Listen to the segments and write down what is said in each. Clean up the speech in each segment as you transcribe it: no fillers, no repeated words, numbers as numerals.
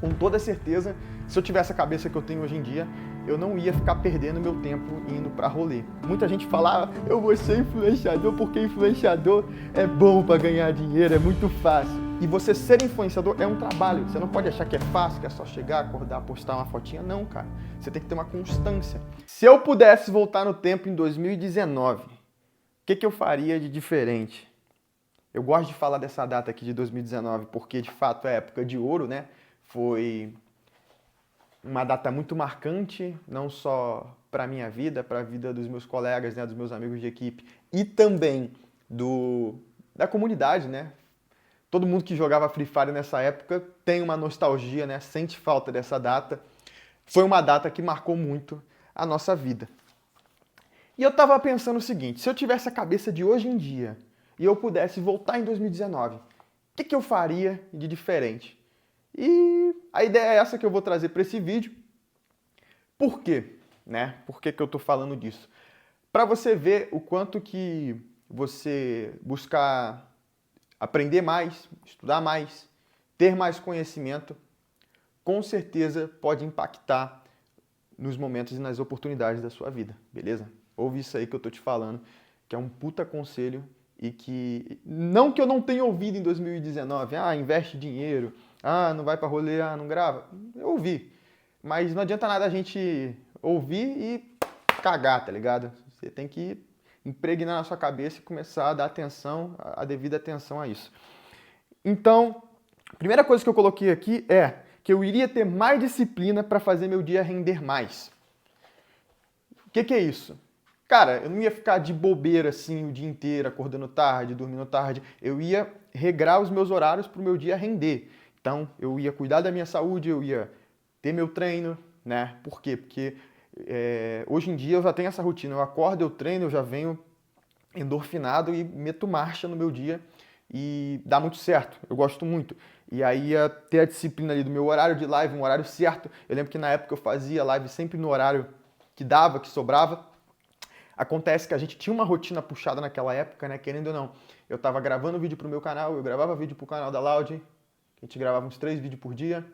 Com toda certeza, se eu tivesse a cabeça que eu tenho hoje em dia, eu não ia ficar perdendo meu tempo indo pra rolê. Muita gente fala, eu vou ser influenciador porque influenciador é bom pra ganhar dinheiro, é muito fácil. E você ser influenciador é um trabalho. Você não pode achar que é fácil, que é só chegar, acordar, postar uma fotinha. Não, cara. Você tem que ter uma constância. Se eu pudesse voltar no tempo em 2019, o que eu faria de diferente? Eu gosto de falar dessa data aqui de 2019 porque, de fato, é época de ouro, né? Foi uma data muito marcante, não só para a minha vida, para a vida dos meus colegas, né, dos meus amigos de equipe e também da comunidade, né? Todo mundo que jogava Free Fire nessa época tem uma nostalgia, né? Sente falta dessa data. Foi uma data que marcou muito a nossa vida. E eu tava pensando o seguinte, se eu tivesse a cabeça de hoje em dia e eu pudesse voltar em 2019, o que eu faria de diferente? E a ideia é essa que eu vou trazer para esse vídeo. Por quê? Né? Por que eu tô falando disso? Para você ver o quanto que você buscar aprender mais, estudar mais, ter mais conhecimento, com certeza pode impactar nos momentos e nas oportunidades da sua vida, beleza? Ouve isso aí que eu tô te falando, que é um puta conselho e que não que eu não tenha ouvido em 2019, investe dinheiro, não vai pra rolê, não grava. Eu ouvi, mas não adianta nada a gente ouvir e cagar, tá ligado? Você tem que impregnar na sua cabeça e começar a dar atenção, a devida atenção a isso. Então, a primeira coisa que eu coloquei aqui é que eu iria ter mais disciplina para fazer meu dia render mais. O que é isso? Cara, eu não ia ficar de bobeira assim o dia inteiro, acordando tarde, dormindo tarde. Eu ia regrar os meus horários para o meu dia render. Então, eu ia cuidar da minha saúde, eu ia ter meu treino, né? Por quê? Porque hoje em dia eu já tenho essa rotina. Eu acordo, eu treino, eu já venho endorfinado e meto marcha no meu dia e dá muito certo. Eu gosto muito. E aí ia ter a disciplina ali do meu horário de live, um horário certo. Eu lembro que na época eu fazia live sempre no horário que dava, que sobrava. Acontece que a gente tinha uma rotina puxada naquela época, né? Querendo ou não. Eu tava gravando vídeo pro meu canal, eu gravava vídeo pro canal da Loud, a gente gravava uns 3 vídeos por dia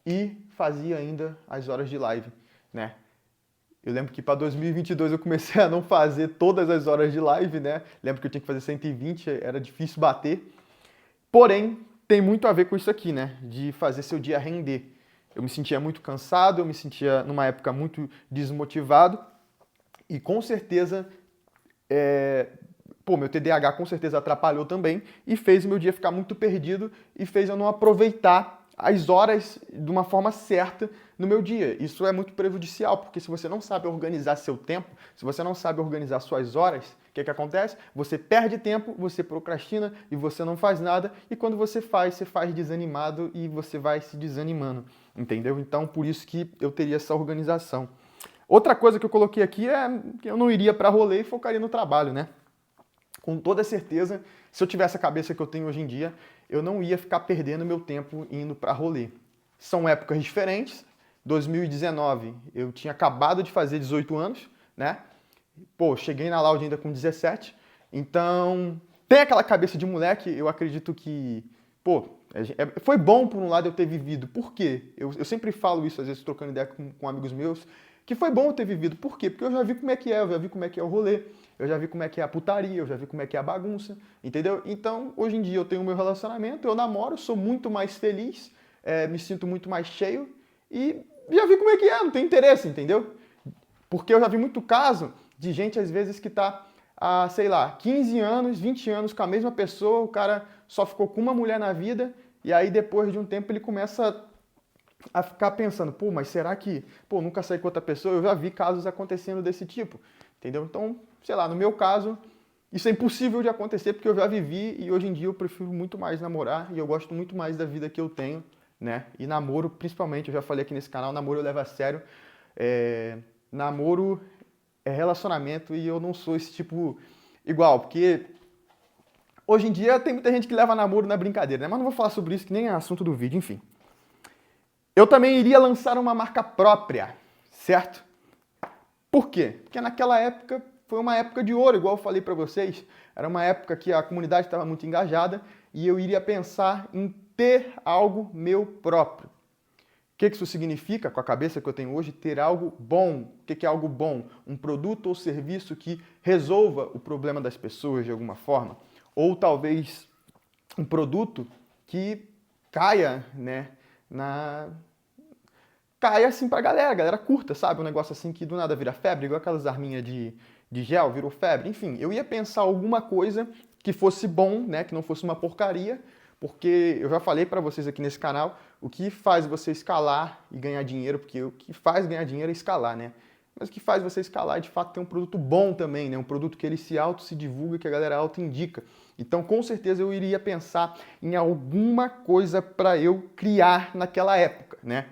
e fazia ainda as horas de live, né? Eu lembro que para 2022 eu comecei a não fazer todas as horas de live, né? Lembro que eu tinha que fazer 120, era difícil bater. Porém, tem muito a ver com isso aqui, né? De fazer seu dia render. Eu me sentia muito cansado, eu me sentia numa época muito desmotivado e com certeza, meu TDAH com certeza atrapalhou também e fez o meu dia ficar muito perdido e fez eu não aproveitar as horas de uma forma certa no meu dia. Isso é muito prejudicial, porque se você não sabe organizar seu tempo, se você não sabe organizar suas horas, o que acontece? Você perde tempo, você procrastina e você não faz nada, e quando você faz desanimado e você vai se desanimando, entendeu? Então, por isso que eu teria essa organização. Outra coisa que eu coloquei aqui é que eu não iria para rolê e focaria no trabalho, né? Com toda certeza, se eu tivesse a cabeça que eu tenho hoje em dia, eu não ia ficar perdendo meu tempo indo para rolê. São épocas diferentes. 2019, eu tinha acabado de fazer 18 anos, né? Cheguei na Loud ainda com 17. Então, tem aquela cabeça de moleque, eu acredito que, foi bom por um lado eu ter vivido. Por quê? Eu sempre falo isso, às vezes trocando ideia com amigos meus, que foi bom eu ter vivido. Por quê? Porque eu já vi como é que é, eu já vi como é que é o rolê, eu já vi como é que é a putaria, eu já vi como é que é a bagunça, entendeu? Então, hoje em dia eu tenho o meu relacionamento, eu namoro, sou muito mais feliz, me sinto muito mais cheio e já vi como é que é, não tem interesse, entendeu? Porque eu já vi muito caso de gente, às vezes, que tá há, 15 anos, 20 anos com a mesma pessoa, o cara só ficou com uma mulher na vida e aí depois de um tempo ele começa a ficar pensando, mas será que, nunca saí com outra pessoa? Eu já vi casos acontecendo desse tipo, entendeu? Então, no meu caso, isso é impossível de acontecer porque eu já vivi e hoje em dia eu prefiro muito mais namorar e eu gosto muito mais da vida que eu tenho, né? E namoro, principalmente, eu já falei aqui nesse canal, namoro eu levo a sério. Namoro é relacionamento e eu não sou esse tipo igual, porque hoje em dia tem muita gente que leva namoro na brincadeira, né? Mas não vou falar sobre isso que nem é assunto do vídeo, enfim. Eu também iria lançar uma marca própria, certo? Por quê? Porque naquela época foi uma época de ouro, igual eu falei para vocês. Era uma época que a comunidade estava muito engajada e eu iria pensar em ter algo meu próprio. que isso significa, com a cabeça que eu tenho hoje, ter algo bom. O que é algo bom? Um produto ou serviço que resolva o problema das pessoas de alguma forma. Ou talvez um produto que caia, né, caia assim pra galera, a galera curta, sabe? Um negócio assim que do nada vira febre, igual aquelas arminhas de gel, virou febre. Enfim, eu ia pensar alguma coisa que fosse bom, né, que não fosse uma porcaria, porque eu já falei pra vocês aqui nesse canal, o que faz você escalar e ganhar dinheiro, porque o que faz ganhar dinheiro é escalar, né? Mas o que faz você escalar é, de fato, ter um produto bom também, né? Um produto que ele se divulga, que a galera auto-indica. Então, com certeza, eu iria pensar em alguma coisa para eu criar naquela época, né?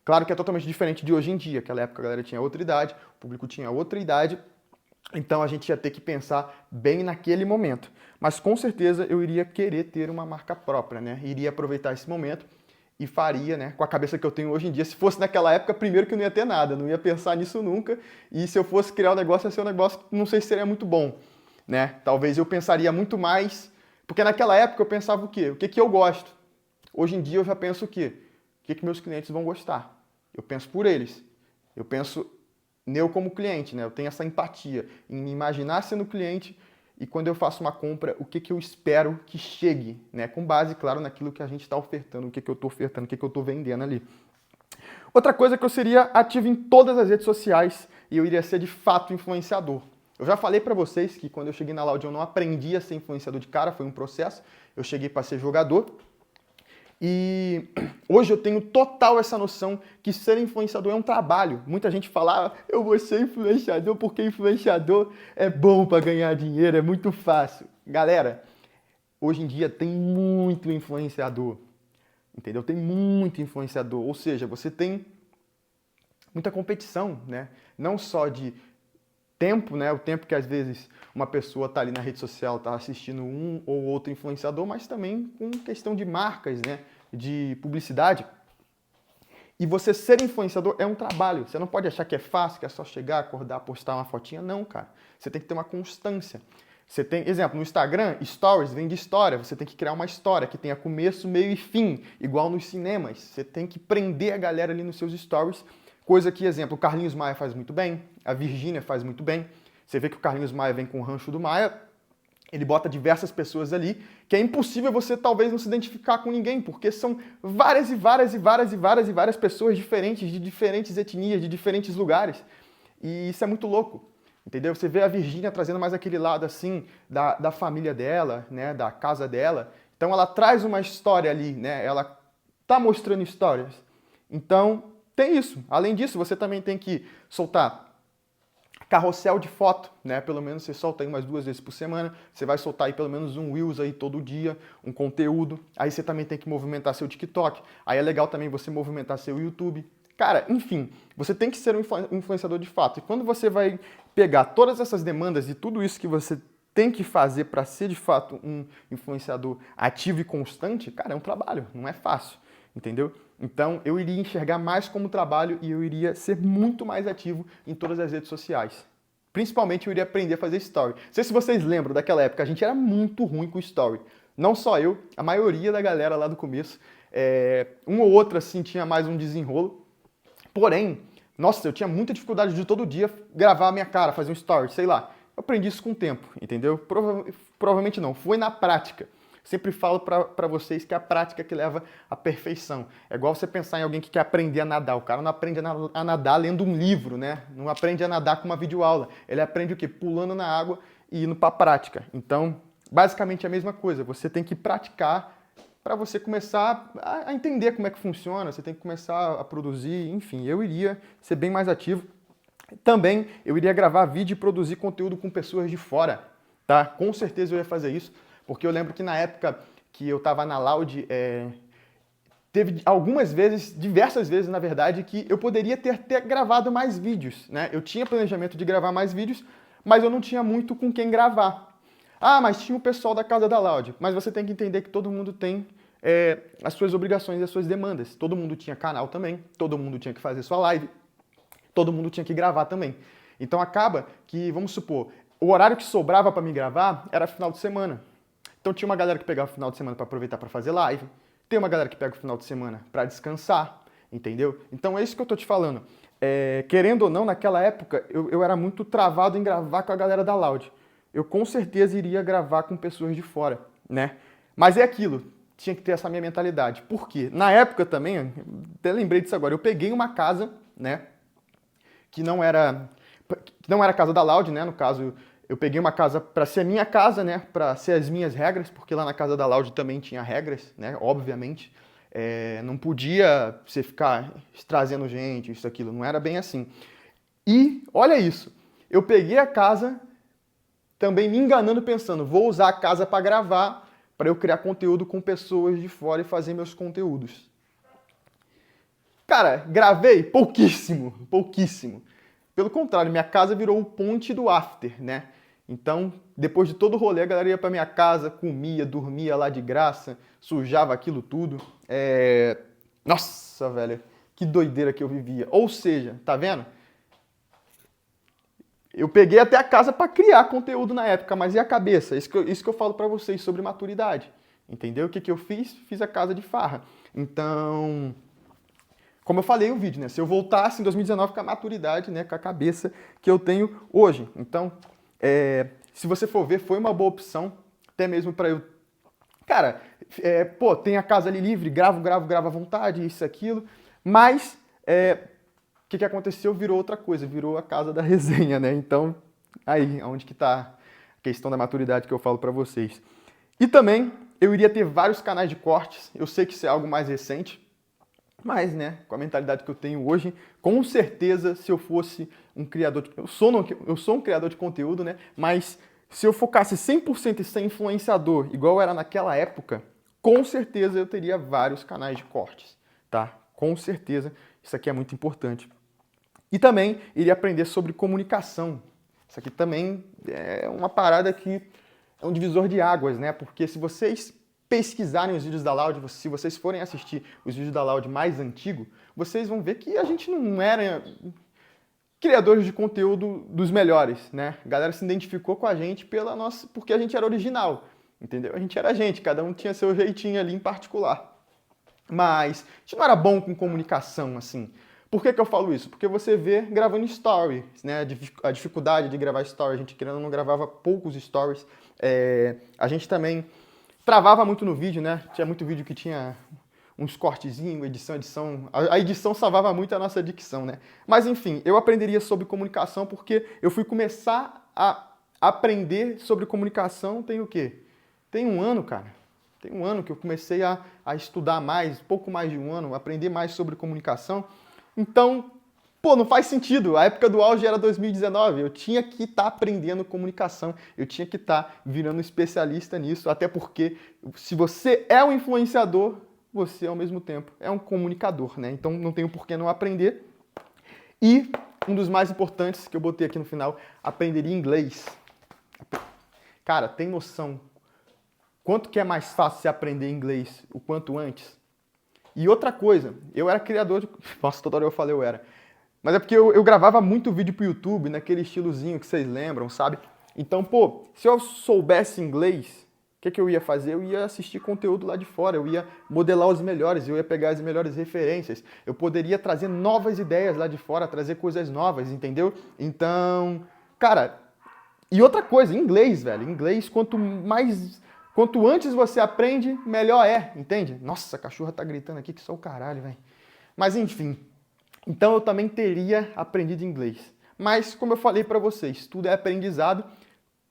Claro que é totalmente diferente de hoje em dia. Naquela época a galera tinha outra idade, o público tinha outra idade, então a gente ia ter que pensar bem naquele momento. Mas com certeza eu iria querer ter uma marca própria, né? Iria aproveitar esse momento e faria, né, com a cabeça que eu tenho hoje em dia. Se fosse naquela época, primeiro que eu não ia ter nada, não ia pensar nisso nunca. E se eu fosse criar um negócio, ia ser um negócio que não sei se seria muito bom, né? Talvez eu pensaria muito mais, porque naquela época eu pensava o quê? O que que eu gosto? Hoje em dia eu já penso o quê? O que que meus clientes vão gostar? Eu penso por eles. Eu penso eu como cliente, né? Eu tenho essa empatia em me imaginar sendo cliente e quando eu faço uma compra, o que que eu espero que chegue, né? Com base, claro, naquilo que a gente está ofertando, o que que eu estou ofertando, o que que eu estou vendendo ali. Outra coisa é que eu seria ativo em todas as redes sociais e eu iria ser de fato influenciador. Eu já falei para vocês que quando eu cheguei na Loud eu não aprendi a ser influenciador de cara, foi um processo. Eu cheguei para ser jogador. E hoje eu tenho total essa noção que ser influenciador é um trabalho. Muita gente fala, eu vou ser influenciador porque influenciador é bom para ganhar dinheiro, é muito fácil. Galera, hoje em dia tem muito influenciador, entendeu? Tem muito influenciador, ou seja, você tem muita competição, né? Não só de tempo, né? O tempo que às vezes uma pessoa está ali na rede social, está assistindo um ou outro influenciador, mas também com questão de marcas, né? De publicidade. E você ser influenciador é um trabalho. Você não pode achar que é fácil, que é só chegar, acordar, postar uma fotinha. Não, cara. Você tem que ter uma constância. Você tem, exemplo, no Instagram, stories vem de história. Você tem que criar uma história que tenha começo, meio e fim, igual nos cinemas. Você tem que prender a galera ali nos seus stories. Coisa que, exemplo, o Carlinhos Maia faz muito bem, a Virgínia faz muito bem. Você vê que o Carlinhos Maia vem com o Rancho do Maia, ele bota diversas pessoas ali, que é impossível você talvez não se identificar com ninguém, porque são várias pessoas diferentes, de diferentes etnias, de diferentes lugares. E isso é muito louco, entendeu? Você vê a Virgínia trazendo mais aquele lado assim, da família dela, né, da casa dela. Então ela traz uma história ali, né? Ela tá mostrando histórias. Então, tem isso. Além disso, você também tem que soltar carrossel de foto, né? Pelo menos você solta aí umas 2 vezes por semana. Você vai soltar aí pelo menos um Reels aí todo dia, um conteúdo. Aí você também tem que movimentar seu TikTok. Aí é legal também você movimentar seu YouTube. Cara, enfim, você tem que ser um influenciador de fato. E quando você vai pegar todas essas demandas e tudo isso que você tem que fazer para ser de fato um influenciador ativo e constante, cara, é um trabalho, não é fácil, entendeu? Então, eu iria enxergar mais como trabalho e eu iria ser muito mais ativo em todas as redes sociais. Principalmente, eu iria aprender a fazer story. Não sei se vocês lembram daquela época, a gente era muito ruim com story. Não só eu, a maioria da galera lá do começo. Um ou outro, assim, tinha mais um desenrolo. Porém, nossa, eu tinha muita dificuldade de todo dia gravar a minha cara, fazer um story, sei lá. Eu aprendi isso com o tempo, entendeu? Provavelmente não, foi na prática. Sempre falo para vocês que é a prática que leva à perfeição. É igual você pensar em alguém que quer aprender a nadar. O cara não aprende a nadar lendo um livro, né? Não aprende a nadar com uma videoaula. Ele aprende o quê? Pulando na água e indo para a prática. Então, basicamente é a mesma coisa. Você tem que praticar para você começar a entender como é que funciona. Você tem que começar a produzir. Enfim, eu iria ser bem mais ativo. Também eu iria gravar vídeo e produzir conteúdo com pessoas de fora, tá? Com certeza eu ia fazer isso. Porque eu lembro que na época que eu estava na Loud, teve algumas vezes, diversas vezes na verdade, que eu poderia ter gravado mais vídeos, né? Eu tinha planejamento de gravar mais vídeos, mas eu não tinha muito com quem gravar. Ah, mas tinha o pessoal da casa da Loud. Mas você tem que entender que todo mundo tem as suas obrigações e as suas demandas. Todo mundo tinha canal também, todo mundo tinha que fazer sua live, todo mundo tinha que gravar também. Então acaba que, vamos supor, o horário que sobrava para me gravar era final de semana. Então tinha uma galera que pegava o final de semana para aproveitar para fazer live, tem uma galera que pega o final de semana para descansar. entendeu? Então é isso que eu tô te falando. Querendo ou não, naquela época, eu era muito travado em gravar com a galera da Loud. Eu com certeza iria gravar com pessoas de fora, né? Mas é aquilo, tinha que ter essa minha mentalidade. Por quê? Na época também, até lembrei disso agora, eu peguei uma casa, né, que não era a casa da Loud, né, no caso, eu peguei uma casa para ser a minha casa, né, para ser as minhas regras, porque lá na casa da Loud também tinha regras, né, obviamente. Não podia você ficar trazendo gente, isso, aquilo, não era bem assim. E olha isso, eu peguei a casa também me enganando, pensando, vou usar a casa para gravar, para eu criar conteúdo com pessoas de fora e fazer meus conteúdos. Cara, gravei pouquíssimo, pouquíssimo. Pelo contrário, minha casa virou o ponte do after, né? Então, depois de todo o rolê, a galera ia pra minha casa, comia, dormia lá de graça, sujava aquilo tudo. Nossa, velho, que doideira que eu vivia. Ou seja, tá vendo? Eu peguei até a casa para criar conteúdo na época, mas e a cabeça? Isso que eu falo para vocês sobre maturidade, entendeu? O que eu fiz? Fiz a casa de farra. Então, como eu falei no vídeo, né? Se eu voltasse em 2019 com a maturidade, né? Com a cabeça que eu tenho hoje. Então, se você for ver, foi uma boa opção, até mesmo para eu... Cara, tem a casa ali livre, gravo à vontade, isso, aquilo, mas... O que aconteceu? Virou outra coisa, virou a casa da resenha, né? Então, aí, onde que tá a questão da maturidade que eu falo para vocês. E também, eu iria ter vários canais de cortes, eu sei que isso é algo mais recente, mas, né, com a mentalidade que eu tenho hoje, com certeza, se eu fosse um criador... Eu sou um criador de conteúdo, né? Mas se eu focasse 100% em ser influenciador, igual era naquela época, com certeza eu teria vários canais de cortes, tá? Com certeza, isso aqui é muito importante. E também iria aprender sobre comunicação. Isso aqui também é uma parada que é um divisor de águas, né? Porque se vocês pesquisarem os vídeos da Loud, se vocês forem assistir os vídeos da Loud mais antigos, vocês vão ver que a gente não era criadores de conteúdo dos melhores, né? A galera se identificou com a gente porque a gente era original, entendeu? A gente era cada um tinha seu jeitinho ali em particular. Mas a gente não era bom com comunicação, assim. Por que eu falo isso? Porque você vê gravando stories, né? A dificuldade de gravar stories, a gente querendo não gravava poucos stories. A gente também travava muito no vídeo, né? Tinha muito vídeo que tinha uns cortezinhos, edição. A edição salvava muito a nossa dicção, né? Mas enfim, eu aprenderia sobre comunicação porque eu fui começar a aprender sobre comunicação tem o quê? Tem um ano, cara. Tem um ano que eu comecei a estudar mais, pouco mais de um ano, aprender mais sobre comunicação. Então, não faz sentido. A época do auge era 2019. Eu tinha que estar aprendendo comunicação. Eu tinha que estar virando especialista nisso. Até porque, se você é um influenciador, você, ao mesmo tempo, é um comunicador, né? Então, não tem por que não aprender. E, um dos mais importantes, que eu botei aqui no final, aprenderia inglês. Cara, tem noção quanto que é mais fácil você aprender inglês o quanto antes? E outra coisa, eu era criador de... Nossa, toda hora eu falei eu era. Mas é porque eu gravava muito vídeo pro YouTube, naquele estilozinho que vocês lembram, sabe? Então, se eu soubesse inglês, o que eu ia fazer? Eu ia assistir conteúdo lá de fora, eu ia modelar os melhores, eu ia pegar as melhores referências, eu poderia trazer novas ideias lá de fora, trazer coisas novas, entendeu? Então, cara... E outra coisa, inglês, velho. Inglês, quanto antes você aprende, melhor é, entende? Nossa, a cachorra tá gritando aqui que só o caralho, velho. Mas enfim, então eu também teria aprendido inglês. Mas, como eu falei pra vocês, tudo é aprendizado.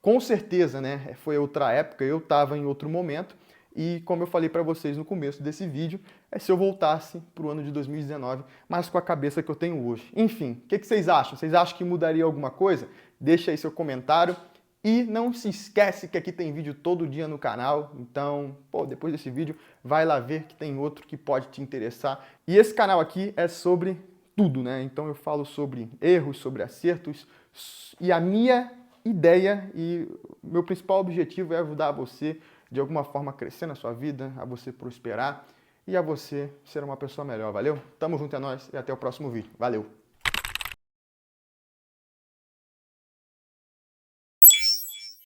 Com certeza, né? Foi outra época, eu tava em outro momento. E como eu falei pra vocês no começo desse vídeo, se eu voltasse pro ano de 2019, mas com a cabeça que eu tenho hoje. Enfim, o que vocês acham? Vocês acham que mudaria alguma coisa? Deixa aí seu comentário. E não se esquece que aqui tem vídeo todo dia no canal, então, depois desse vídeo, vai lá ver que tem outro que pode te interessar. E esse canal aqui é sobre tudo, né? Então eu falo sobre erros, sobre acertos, e a minha ideia e meu principal objetivo é ajudar você, de alguma forma, a crescer na sua vida, a você prosperar e a você ser uma pessoa melhor, valeu? Tamo junto, é nóis, e até o próximo vídeo. Valeu!